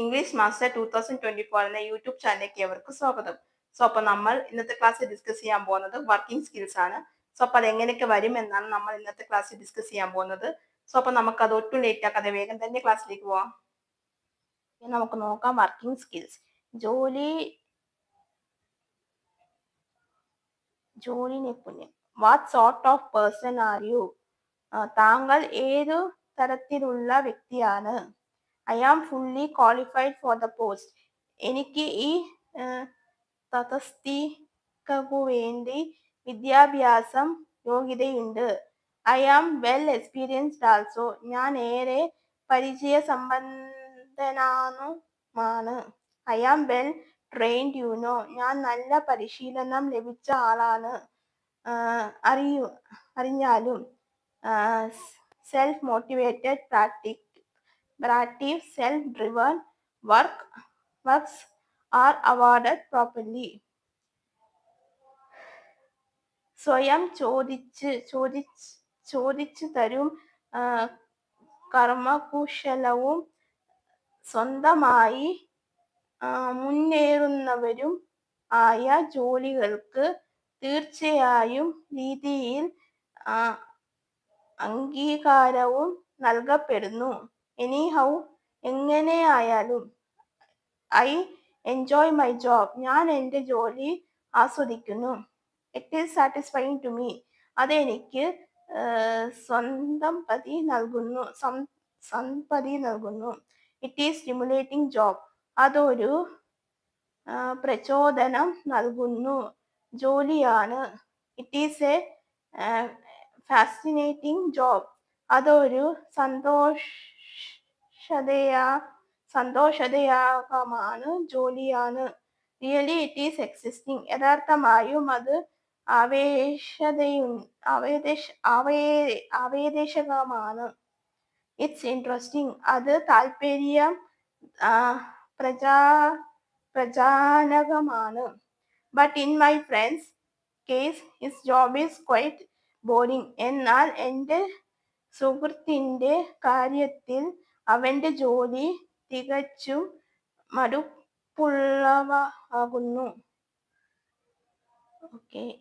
English master 2024 എന്ന YouTube ചാനലിലേക്ക് ഏവർക്കും സ്വാഗതം. അപ്പോൾ നമ്മൾ ഇന്നത്തെ ക്ലാസ്സിൽ ഡിസ്കസ് ചെയ്യാൻ പോകുന്നത് വർക്കിംഗ് സ്കിൽസ് ആണ്. അപ്പോൾ അത് എങ്ങനെയൊക്കെ വരും എന്നാണ് നമ്മൾ ഇന്നത്തെ ക്ലാസ്സിൽ ഡിസ്കസ് ചെയ്യാൻ പോകുന്നത്. അപ്പോൾ നമുക്കത് ഒട്ടും ലേറ്റ് ആക്കാതെ വേഗം തന്നെ ക്ലാസ്സിലേക്ക് പോവാം. നമുക്ക് നോക്കാം വർക്കിംഗ് സ്കിൽസ്. ജോലി നൈപുണ്യം. What sort of person are you? താങ്കൾ ഏതു തരത്തിലുള്ള വ്യക്തിയാണ്? I am fully qualified for the post. എനിക്ക് ഈ തസ്തികയ്ക്കു വേണ്ടി വിദ്യാഭ്യാസം യോഗ്യതയുണ്ട്. I am well experienced also. ഞാൻ ഏറെ പരിചയസമ്പന്നനുമാണ്. I am well trained you know. ഞാൻ നല്ല പരിശീലനം ലഭിച്ച ആളാണ്. അറിഞ്ഞാലും self motivated practice self driven works are awarded properly. സ്വയം ചോദിച്ചു തരും കർമ്മകുശലവും സ്വന്തമായി മുന്നേറുന്നവരും ആയ ജോലികൾക്ക് തീർച്ചയായും രീതിയിൽ അംഗീകാരവും നൽകപ്പെടുന്നു. എനിഹൗ, എങ്ങനെയായാലും, ഐ എൻജോയ് മൈ ജോബ്. ഞാൻ എൻ്റെ ജോലി ആസ്വദിക്കുന്നു. It is satisfying to me. അത് എനിക്ക് സംതൃപ്തി നൽകുന്നു. It is stimulating job. അതൊരു പ്രചോദനം നൽകുന്ന ജോലിയാണ്. It is a fascinating job. അതൊരു സന്തോഷദായകമായ ജോലിയാണ്. Really it is existing. യഥാർത്ഥമായും അത് ആവേശകരമാണ്. It's interesting. അത് താൽപര്യം പ്രചോദനകരമാണ്. But in my friend's case his job is quite boring. എന്നാൽ എൻ്റെ സുഹൃത്തിന്റെ കാര്യത്തിൽ അവന്റെ ജോലി തികച്ചും മടുപ്പുള്ളതാകുന്നു.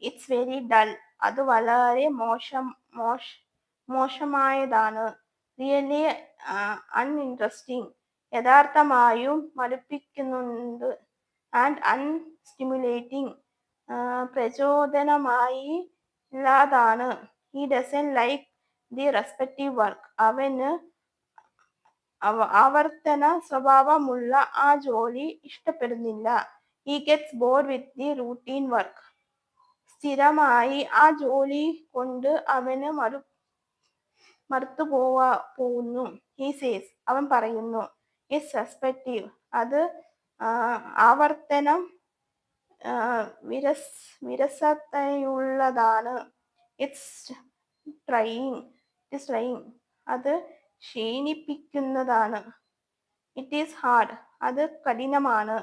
It's very dull. അത് വളരെ മോശമായതാണ്. Really uninteresting. യഥാർത്ഥമായും മടുപ്പിക്കുന്നുണ്ട്. And unstimulating. പ്രചോദനമായില്ലാത്തതാണ്. He doesn't like the respective work. അവന് ആവർത്തന സ്വഭാവമുള്ള ആ ജോലി ഇഷ്ടപ്പെടുന്നില്ല. He gets bored with the routine work. സ്ഥിരമായി ആ ജോലി കൊണ്ട് അവന് മടുത്തുപോകുന്നു. He says. അവൻ പറയുന്നു. It's respective. അത് ആവർത്തനം വിരസതയുള്ളതാണ്. It's trying. അത് ക്ഷീണിപ്പിക്കുന്നതാണ്. It is hard. അത് കഠിനമാണ്.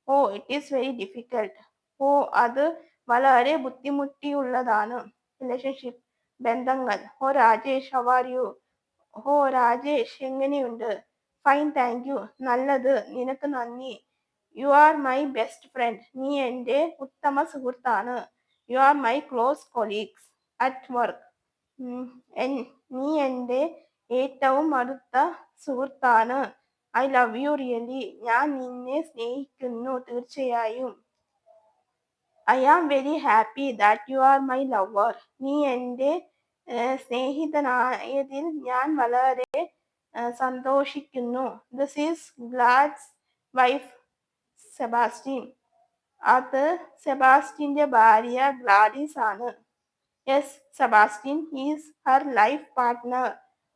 Oh, it is very difficult. ഓ, അത് വളരെ ബുദ്ധിമുട്ടുള്ളതാണ്. റിലേഷൻഷിപ്പ്, ബന്ധങ്ങൾ. Oh Rajesh, how are you? ഓ രാജേഷ്, എങ്ങനെയുണ്ട്? Fine, thank you. നല്ലത്, നിനക്ക് നന്ദി. You are my best friend. നീ എൻ്റെ ഉത്തമ സുഹൃത്താണ്. You are my close colleagues at work. നീ എൻ്റെ ഏറ്റവും അടുത്ത സുഹൃത്താണ്. I love you really. ഞാൻ നിന്നെ സ്നേഹിക്കുന്നു, തീർച്ചയായും. I am very happy that you are my lover. നീ എൻ്റെ സ്നേഹിതനായതിൽ ഞാൻ വളരെ സന്തോഷിക്കുന്നു. This is Gladys wife Sebastian. അത് സെബാസ്റ്റ്യന്റെ ഭാര്യ ഗ്ലാഡിസ് ആണ്. Yes, Sebastian is her life partner.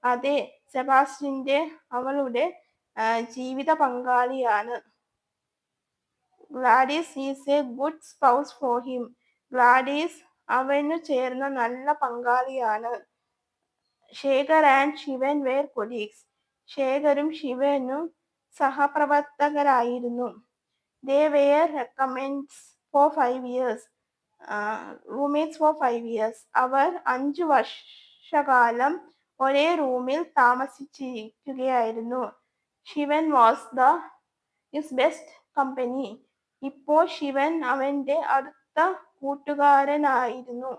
അതെ, സെബാസ്റ്റ്യൻ അവളുടെ ജീവിത പങ്കാളിയാണ്. Gladys is a good spouse for him. Gladys അവനു ചേർന്ന നല്ല പങ്കാളിയാണ്. Shekhar and Sivan were colleagues. ശേഖരും ശിവനും സഹപ്രവർത്തകരായിരുന്നു. They were roommates for 5 years. അവർ 5 വർഷകാലം ഒരേ റൂമിൽ താമസിച്ചിരിക്കുകയായിരുന്നു. Sivan was the his best company. ഇപ്പോൾ ശിവൻ അവന്റെ അടുത്ത കൂട്ടുകാരനായിരുന്നു.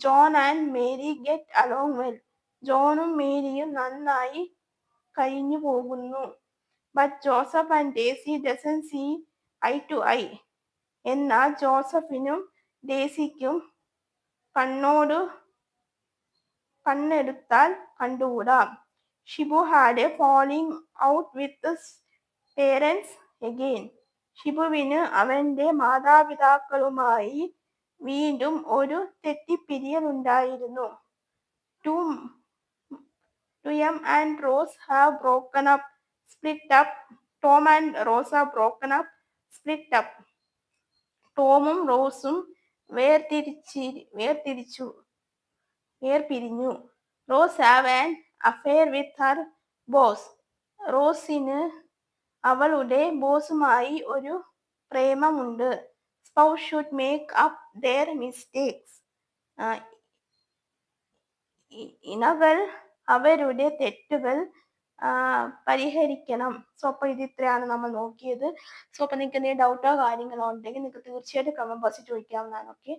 John and Mary get along well. ജോണും മേരിയും നന്നായി കഴിഞ്ഞു പോകുന്നു. But Joseph and Daisy doesn't see eye to eye. എന്നാൽ ജോസഫിനും ഡേസിക്കും കണ്ണെടുത്താൽ കണ്ടുകൂടാ. Shibu had a falling out with his parents again. ഷിബുവിന് അവന്റെ മാതാപിതാക്കളുമായി വീണ്ടും ഒരു തെറ്റിപ്പിരിയലുണ്ടായിരുന്നു. Tom and Rose have broken up, split up. Tom and Rose have broken up, split up. ടോമും റോസും വേർപിരിഞ്ഞു. Rose have an affair with her boss. റോസിന് അവളുടെ ബോസുമായി ഒരു പ്രേമമുണ്ട്. Spouse should make up their mistakes. ഇണകൾ അവരുടെ തെറ്റുകൾ പരിഹരിക്കണം. സോ അപ്പോൾ ഇത് ഇത്രയാണ് നമ്മൾ നോക്കിയത്. സോ അപ്പോൾ നിങ്ങൾക്ക് എന്തെങ്കിലും ഡൗട്ടോ കാര്യങ്ങളോ ഉണ്ടെങ്കിൽ നിങ്ങൾക്ക് തീർച്ചയായിട്ടും കമന്റ് ബോക്സിൽ ചോദിക്കാവുന്നതാണ്. ഓക്കെ,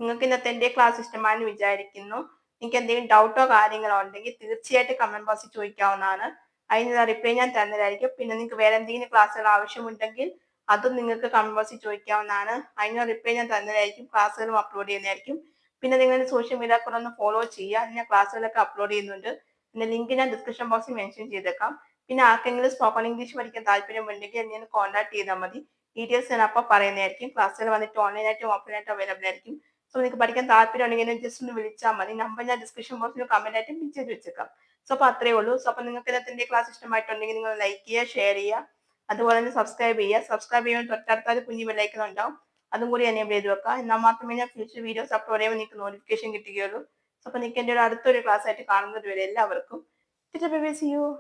നിങ്ങൾക്ക് ഇന്നത്തെ എൻ്റെ ക്ലാസ് ഇഷ്ടമായെന്ന് വിചാരിക്കുന്നു. നിങ്ങൾക്ക് എന്തെങ്കിലും ഡൗട്ടോ കാര്യങ്ങളോ ഉണ്ടെങ്കിൽ തീർച്ചയായിട്ടും കമന്റ് ബോക്സിൽ ചോദിക്കാവുന്നതാണ്. അതിനുള്ള റിപ്ലൈ ഞാൻ തന്നതായിരിക്കും. പിന്നെ നിങ്ങൾക്ക് വേറെ എന്തെങ്കിലും ക്ലാസ്സുകൾ ആവശ്യമുണ്ടെങ്കിൽ അതും നിങ്ങൾക്ക് കമന്റ് ബോക്സിൽ ചോദിക്കാവുന്നതാണ്. അതിനുള്ള റിപ്ലൈ ഞാൻ തന്നതായിരിക്കും. ക്ലാസ്സുകളും അപ്ലോഡ് ചെയ്യുന്നതായിരിക്കും. പിന്നെ നിങ്ങൾ സോഷ്യൽ മീഡിയ കൂടെ ഒന്ന് ഫോളോ ചെയ്യുക. ഞാൻ ക്ലാസ്സുകളൊക്കെ അപ്ലോഡ് ചെയ്യുന്നുണ്ട്. പിന്നെ ലിങ്ക് ഞാൻ ഡിസ്ക്രിപ്ഷൻ ബോക്സിൽ മെൻഷൻ ചെയ്തേക്കാം. പിന്നെ ആർക്കെങ്കിലും സ്പോക്കൺ ഇംഗ്ലീഷ് പഠിക്കാൻ താല്പര്യമുണ്ടെങ്കിൽ എന്നെ കോൺടാക്ട് ചെയ്താൽ മതി. ഡീറ്റെയിൽസ് ഞാൻ അപ്പോൾ പറയുന്നതായിരിക്കും. ക്ലാസ്സുകൾ വന്നിട്ട് ഓൺലൈനായിട്ടും ഓഫ്ലൈനായിട്ടും അവൈലബിൾ ആയിരിക്കും. സോ നിങ്ങൾക്ക് പഠിക്കാൻ താല്പര്യം ഉണ്ടെങ്കിൽ ജസ്റ്റ് ഒന്ന് വിളിച്ചാൽ മതി. നമ്പർ ഞാൻ ഡിസ്ക്രിപ്ഷൻ ബോക്സിൽ കമന്റ് ആയിട്ട് പിൻ ചെയ്ത് വെച്ചേക്കാം. സോ അപ്പോൾ അത്രയേ ഉള്ളൂ. സോ അപ്പോൾ നിങ്ങൾക്ക് ഇന്നത്തെ ക്ലാസ് ഇഷ്ടമായിട്ടുണ്ടെങ്കിൽ നിങ്ങൾ ലൈക്ക് ചെയ്യുക, ഷെയർ ചെയ്യുക, അതുപോലെ തന്നെ സബ്സ്ക്രൈബ് ചെയ്യുക. സബ്സ്ക്രൈബ് ചെയ്യുമ്പോൾ തൊട്ടടുത്ത കുഞ്ഞു ബെല്ലൈക്കൺ ഉണ്ടാവും, അതും കൂടി എനേബിൾ ചെയ്ത് വെക്കുക. എന്നാൽ മാത്രമേ ഞാൻ ഫ്യൂച്ചർ വീഡിയോസ് അപ്ലോഡ് ചെയ്യുമ്പോൾ നിങ്ങൾക്ക് നോട്ടിഫിക്കേഷൻ കിട്ടുകയുള്ളൂ. സോ അപ്പോൾ നിങ്ങൾക്ക് എൻ്റെ ഒരു അടുത്തൊരു ക്ലാസ് ആയിട്ട് കാണുന്നത് വരെ എല്ലാവർക്കും see you.